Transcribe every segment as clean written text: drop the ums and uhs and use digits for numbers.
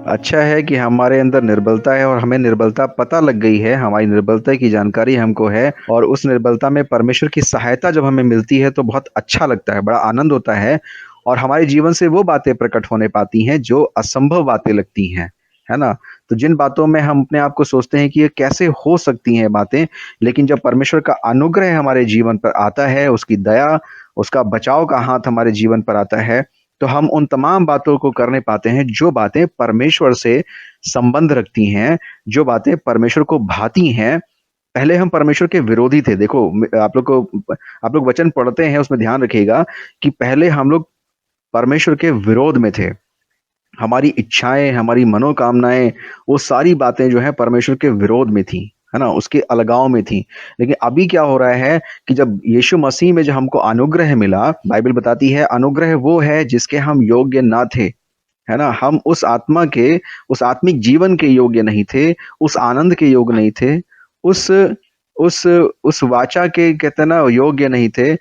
अच्छा है कि हमारे अंदर निर्बलता है और हमें निर्बलता पता लग गई है, हमारी निर्बलता की जानकारी हमको है और उस निर्बलता में परमेश्वर की सहायता जब हमें मिलती है तो बहुत अच्छा लगता है, बड़ा आनंद होता है और हमारे जीवन से वो बातें प्रकट होने पाती हैं जो असंभव बातें लगती हैं, है ना? तो जिन बातों में हम अपने आप को सोचते हैं कि ये कैसे हो सकती हैं बातें, लेकिन जब परमेश्वर का अनुग्रह हमारे जीवन पर आता है, उसकी दया, उसका बचाव का हाथ हमारे जीवन पर आता है, तो हम उन तमाम बातों को करने पाते हैं जो बातें परमेश्वर से संबंध रखती हैं, जो बातें परमेश्वर को भाती हैं। पहले हम परमेश्वर के विरोधी थे। देखो आप लोग वचन पढ़ते हैं उसमें ध्यान रखिएगा कि पहले हम लोग परमेश्वर के विरोध में थे। हमारी इच्छाएँ, हमारी मनोकामनाएँ, वो सारी बातें जो हैं परमेश्वर के विरोध में थी, है ना? उसके अलगाव में थी। लेकिन अभी क्या हो रहा है कि जब यीशु मसीह में जब हमको अनुग्रह मिला, बाइबल बताती है अनुग्रह वो है जिसके हम योग्य ना थे, है ना? हम उस आत्मिक जीवन के योग्य नहीं थे, उस आनंद के योग्य नहीं थे, उस उस उस वाचा के कहते हैं ना योग्य नहीं थे,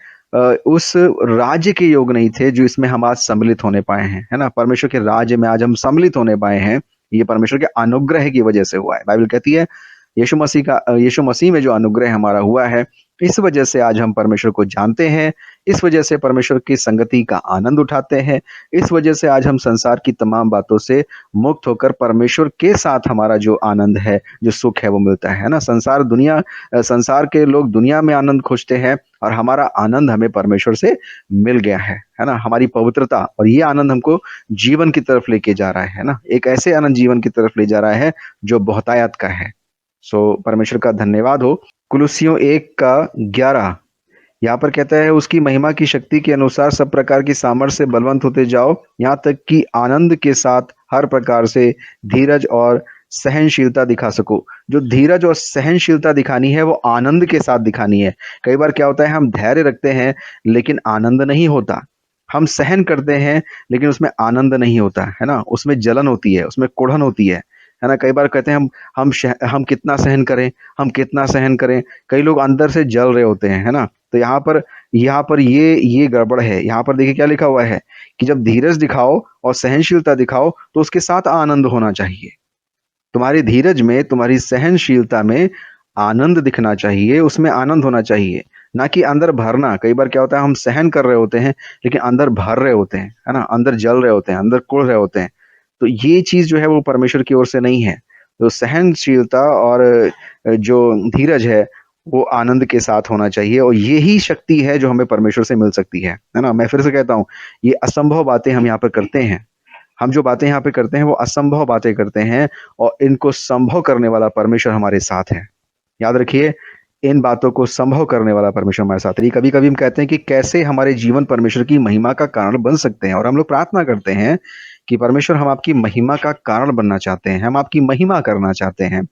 उस राज्य के योग्य नहीं थे जो इसमें हम आज सम्मिलित होने पाए हैं, है ना? परमेश्वर के राज्य में आज हम सम्मिलित होने पाए हैं, ये परमेश्वर के अनुग्रह की वजह से हुआ है। बाइबल कहती है यीशु मसीह में जो अनुग्रह हमारा हुआ है, इस वजह से आज हम परमेश्वर को जानते हैं, इस वजह से परमेश्वर की संगति का आनंद उठाते हैं, इस वजह से आज हम संसार की तमाम बातों से मुक्त होकर परमेश्वर के साथ हमारा जो आनंद है, जो सुख है वो मिलता है ना? संसार के लोग दुनिया में आनंद खोजते हैं और हमारा आनंद हमें परमेश्वर से मिल गया है ना? हमारी पवित्रता और ये आनंद हमको जीवन की तरफ लेके जा रहा है ना? एक ऐसे आनंद जीवन की तरफ ले जा रहा है जो बहुतायत का है। परमेश्वर का धन्यवाद हो। कुलुस्सियों 1 का 11 यहाँ पर कहता है उसकी महिमा की शक्ति के अनुसार सब प्रकार की सामर्थ्य से बलवंत होते जाओ, यहाँ तक कि आनंद के साथ हर प्रकार से धीरज और सहनशीलता दिखा सको। जो धीरज और सहनशीलता दिखानी है वो आनंद के साथ दिखानी है। कई बार क्या होता है हम धैर्य रखते हैं लेकिन आनंद नहीं होता। हम सहन करते हैं लेकिन उसमें आनंद नहीं होता, है ना? उसमें जलन होती है, उसमें कुढ़न होती है ना? कई बार कहते हैं हम कितना सहन करें, हम कितना सहन करें? कई लोग अंदर से जल रहे होते हैं, है ना? तो यहाँ पर ये गड़बड़ है। यहाँ पर देखिए क्या लिखा हुआ है कि जब धीरज दिखाओ और सहनशीलता दिखाओ तो उसके साथ आनंद होना चाहिए। तुम्हारी धीरज में, तुम्हारी सहनशीलता में आनंद दिखना चाहिए, उसमें आनंद होना चाहिए, ना कि अंदर भरना। कई बार क्या होता है हम सहन कर रहे होते हैं लेकिन अंदर भर रहे होते हैं, है ना? अंदर जल रहे होते हैं, अंदर कुढ़ रहे होते हैं। तो ये चीज़ जो है वो परमेश्वर की ओर से नहीं है। तो सहनशीलता और जो धीरज है वो आनंद के साथ होना चाहिए और यही शक्ति है जो हमें परमेश्वर से मिल सकती है ना? मैं फिर से कहता हूँ, ये असंभव बातें हम यहाँ पे करते हैं। हम जो बातें यहाँ पे करते हैं वो असंभव बातें करते हैं और इनको संभव करने वाला परमेश्वर हमारे साथ है। याद रखिए, इन बातों को संभव करने वाला परमेश्वर हमारे साथ है। कभी-कभी हम कहते हैं कि कैसे हमारे जीवन परमेश्वर की महिमा का कारण बन सकते हैं और हम लोग प्रार्थना करते हैं कि परमेश्वर हम आपकी महिमा का कारण बनना चाहते हैं, हम आपकी महिमा करना चाहते हैं।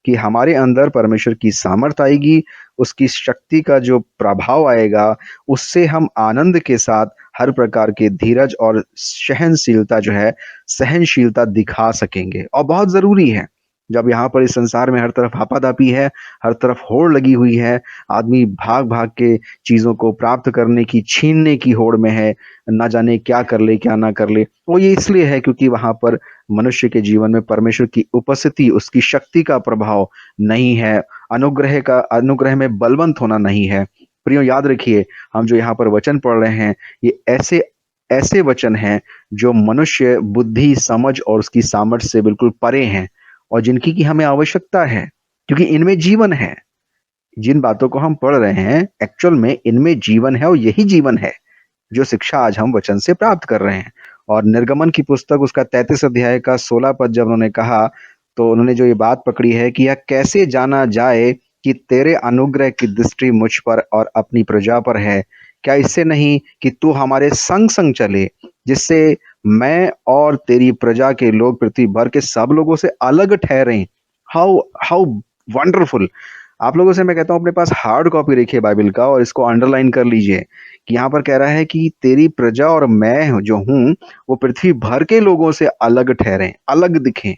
कि हमारे अंदर परमेश्वर की सामर्थ आएगी, उसकी शक्ति का जो प्रभाव आएगा, उससे हम आनंद के साथ हर प्रकार के धीरज और सहनशीलता जो है, सहनशीलता दिखा सकेंगे और बहुत ज़रूरी है। जब यहाँ पर इस संसार में हर तरफ हापाधापी है, हर तरफ होड़ लगी हुई है, आदमी भाग-भाग के चीज़ों को प्राप्त करने की, छीनने की होड़ में है, ना जाने क्या कर ले, क्या ना कर ले। वो ये इसलिए है क्योंकि वहाँ पर मनुष्य के जीवन में परमेश्वर की उपस्थिति, उसकी शक्ति का प्रभाव नहीं है, अनुग्रह में बलवंत होना नहीं है। प्रियो याद रखिए, हम जो यहाँ पर वचन पढ़ रहे हैं, ये ऐसे ऐसे वचन हैं जो मनुष्य बुद्धि, समझ और उसकी सामर्थ्य से बिल्कुल परे हैं और जिनकी की हमें आवश्यकता है, क्योंकि इनमें जीवन है। जिन बातों को हम पढ़ रहे हैं, एक्चुअल में इनमें जीवन है और यही जीवन है, जो शिक्षा आज हम वचन से प्राप्त कर रहे हैं। और निर्गमन की पुस्तक उसका 33 अध्याय का 16 पद जब उन्होंने कहा, तो उन्होंने जो ये बात पकड़ी है कि यह कैसे जाना जाए कि तेरे अनुग्रह की दृष्टि मुझ पर और अपनी प्रजा पर है। क्या इससे नहीं कि तू हमारे संग-संग चले, जिससे मैं और तेरी प्रजा के लोग पृथ्वी भर के सब लोगों से अलग ठहरें। How how wonderful! आप लोगों से मैं कहता हूँ अपने पास हार्ड कॉपी रखिए बाइबल का और इसको अंडरलाइन कर लीजिए कि यहाँ पर कह रहा है कि तेरी प्रजा और मैं जो हूँ वो पृथ्वी भर के लोगों से अलग ठहरें, अलग दिखें।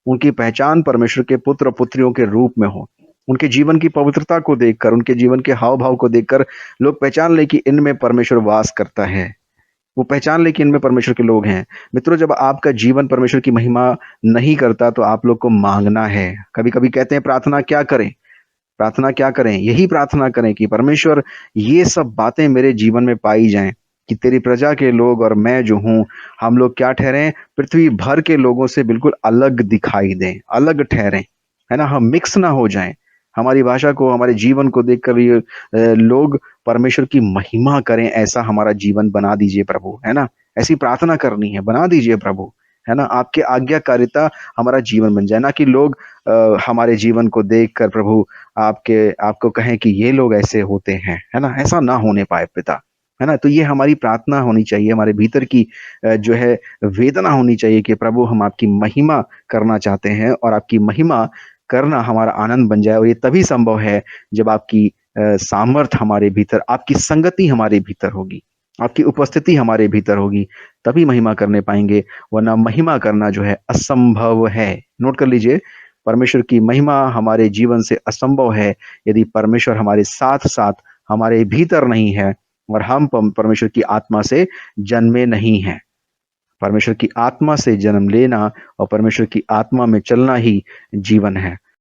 उनकी पहचान परमेश्वर के पुत्र पुत्रियों के रूप में हो। उनके जीवन की पवित्रता को देखकर, उनके जीवन के हाव भाव को देखकर लोग पहचान ले कि इनमें परमेश्वर वास करता है। वो पहचान ले कि इनमें परमेश्वर के लोग हैं। मित्रों, जब आपका जीवन परमेश्वर की महिमा नहीं करता तो आप लोग को मांगना है। कभी कभी कहते हैं प्रार्थना क्या करें, प्रार्थना क्या करें? यही प्रार्थना करें कि परमेश्वर ये सब बातें मेरे जीवन में पाई जाएं कि तेरी प्रजा के लोग और मैं जो हूँ, हम लोग क्या ठहरें? पृथ्वी भर के लोगों से बिल्कुल अलग दिखाई दें, अलग ठहरें, है ना? हम मिक्स ना हो जाएं। हमारी भाषा को, हमारे जीवन को देखकर ये लोग परमेश्वर की महिमा करें, ऐसा हमारा जीवन बना दीजिए प्रभु, है ना? ऐसी प्रार्थना करनी है, बना दीजिए प्रभु, है ना? आपके आज्ञाकारिता हमारा जीवन बन जाए, ना कि लोग हमारे जीवन को देखकर प्रभु आपको कहें कि ये लोग ऐसे होते हैं, है ना? ऐसा ना होने पाए पिता, है ना? तो ये हमारी प्रार्थना होनी चाहिए, हमारे भीतर की जो है वेदना होनी चाहिए कि प्रभु हम आपकी महिमा करना चाहते हैं और आपकी महिमा करना हमारा आनंद बन जाए। और ये तभी संभव है जब आपकी सामर्थ हमारे भीतर, आपकी संगति हमारे भीतर होगी, आपकी उपस्थिति हमारे भीतर होगी, तभी महिमा करने पाएंगे, वरना महिमा करना जो है असंभव है। नोट कर लीजिए, परमेश्वर की महिमा हमारे जीवन से असंभव है यदि परमेश्वर हमारे साथ साथ हमारे भीतर नहीं है और हम परमेश्वर की आत्मा से जन्मे नहीं हैं। परमेश्वर की आत्मा से जन्म लेना और परमेश्वर की आत्मा में चलना ही जीवन है।